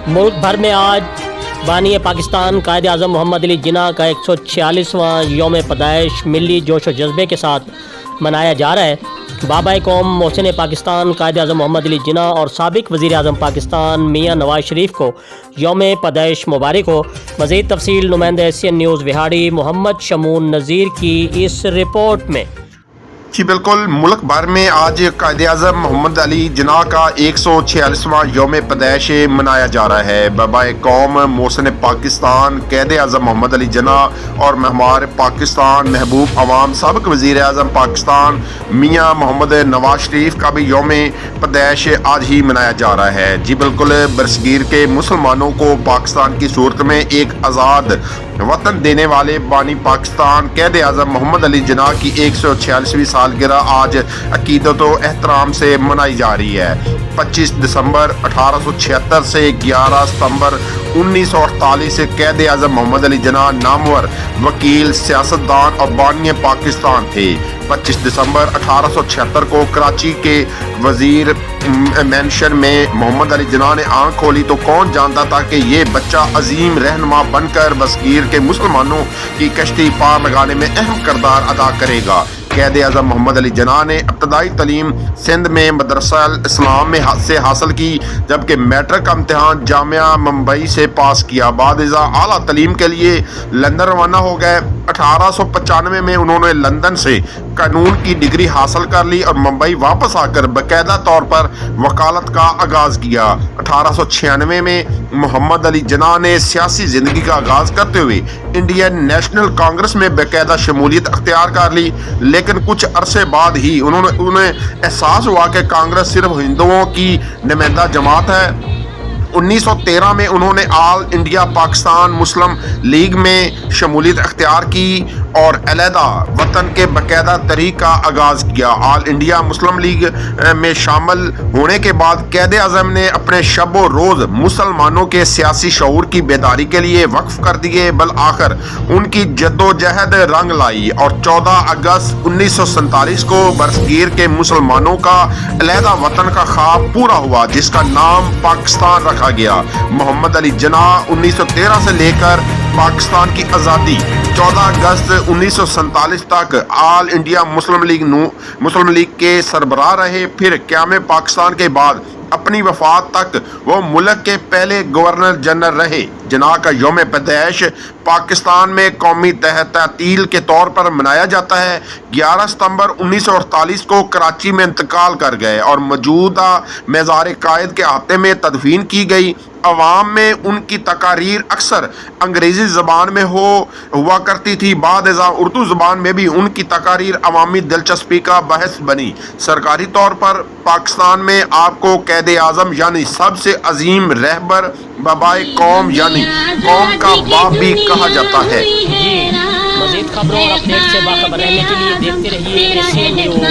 मुल्क भर में आज बानी पाकिस्तान कायद आज़म मोहम्मद अली जिन्ना का 146वां यौम पैदाइश मिली जोश व जज्बे के साथ मनाया जा रहा है। बाबा कौम मोहसिन पाकिस्तान कायद आज़म मोहम्मद अली जिन्ना और साबिक वज़ीर आज़म पाकिस्तान मियाँ नवाज शरीफ को यौम पैदाइश मुबारक हो। मज़ीद तफसील नुमाइंदा SCN न्यूज़ विहाड़ी मोहम्मद शमून नज़ीर की इस रिपोर्ट में। जी बिल्कुल, मुल्क भर में आज कायद आज़म मोहम्मद अली जिन्ना का 146वां यौम पैदाइश मनाया जा रहा है। बाबा कौम मोहसिन पाकिस्तान कायद आज़म मोहम्मद अली जिन्ना और महमार पाकिस्तान महबूब अवाम साबिक वज़ीर आज़म पाकिस्तान मियाँ मोहम्मद नवाज शरीफ का भी यौम पैदाइश आज ही मनाया जा रहा है। जी बिल्कुल, बरसगीर के मुसलमानों को पाकिस्तान की सूरत में एक आज़ाद वतन देने वाले बानी पाकिस्तान कायद आज़म मोहम्मद अली जिन्ना की 146वीं सालगिरह आज अकीदत व एहतराम से मनाई जा रही है। 25 दिसंबर 1876 से 11 सितंबर 1948 से कायद आज़म मोहम्मद अली जिन्ना नामवर वकील, सियासतदान और बानी पाकिस्तान थे। 25 दिसंबर 1876 को कराची के वजीर मेंशन में मोहम्मद अली जिन्ना ने आंख खोली तो कौन जानता था कि ये बच्चा अजीम रहनुमा बनकर बरसगीर के मुसलमानों की कश्ती पार लगाने में अहम किरदार अदा करेगा। कायद आज़म मोहम्मद अली जिन्ना ने इब्तदाई तलीम सिंध में मदरसा इस्लाम में से हासिल की, जबकि मैट्रिक का इम्तहान जामिया मुंबई से पास किया। बाद आला तलीम के लिए लंदन रवाना हो गए। 1895 में उन्होंने लंदन से कानून की डिग्री हासिल कर ली और मुंबई वापस आकर बाकायदा तौर पर वकालत का आगाज किया। 1896 में मोहम्मद अली जिन्ना ने सियासी जिंदगी का आगाज करते हुए इंडियन नेशनल कांग्रेस में बाकायदा शमूलियत अख्तियार कर ली, लेकिन कुछ अरसे बाद ही उन्हें एहसास हुआ कि कांग्रेस सिर्फ हिंदुओं की नुमाइंदा जमात है। 1913 में उन्होंने ऑल इंडिया पाकिस्तान मुस्लिम लीग में शमूलियत अख्तियार की और अलहदा वतन के बाकायदा तहरीक का आगाज़ किया। ऑल इंडिया मुस्लिम लीग में शामिल होने के बाद कायद आज़म ने अपने शब व रोज़ मुसलमानों के सियासी शऊर की बेदारी के लिए वक्फ कर दिए। बल आखिर उनकी जद्दोजहद रंग लाई और 14 अगस्त 1947 को बरसगीर के मुसलमानों का अलहदा वतन का ख्वाब पूरा हुआ, जिसका नाम पाकिस्तान रखा गया। मोहम्मद अली जिन्ना 1913 से लेकर पाकिस्तान की आज़ादी 14 अगस्त 1947 तक ऑल इंडिया मुस्लिम लीग के सरबराह रहे। फिर क़याम पाकिस्तान के बाद अपनी वफात तक वो मुल्क के पहले गवर्नर जनरल रहे। जिन्ना का यौम पैदाइश पाकिस्तान में कौमी तहतील के तौर पर मनाया जाता है। 11 सितंबर 1948 को कराची में इंतकाल कर गए और मौजूदा मज़ार कायद के अहाते में तदफीन की गई। अवाम में उनकी तकारीर अक्सर अंग्रेज़ी ज़बान में हुआ करती थी। बाद उर्दू ज़बान में भी उनकी तकारीर अवामी दिलचस्पी का बहस बनी। सरकारी तौर पर पाकिस्तान में आपको कायद आज़म यानी सबसे अजीम रहबर बाबाए कौम यानी कौम का बाप भी कहा जाता है। मज़ीद खबरों और अपडेट से बाखबर रहने के लिए देखते रहिए SCN न्यूज़।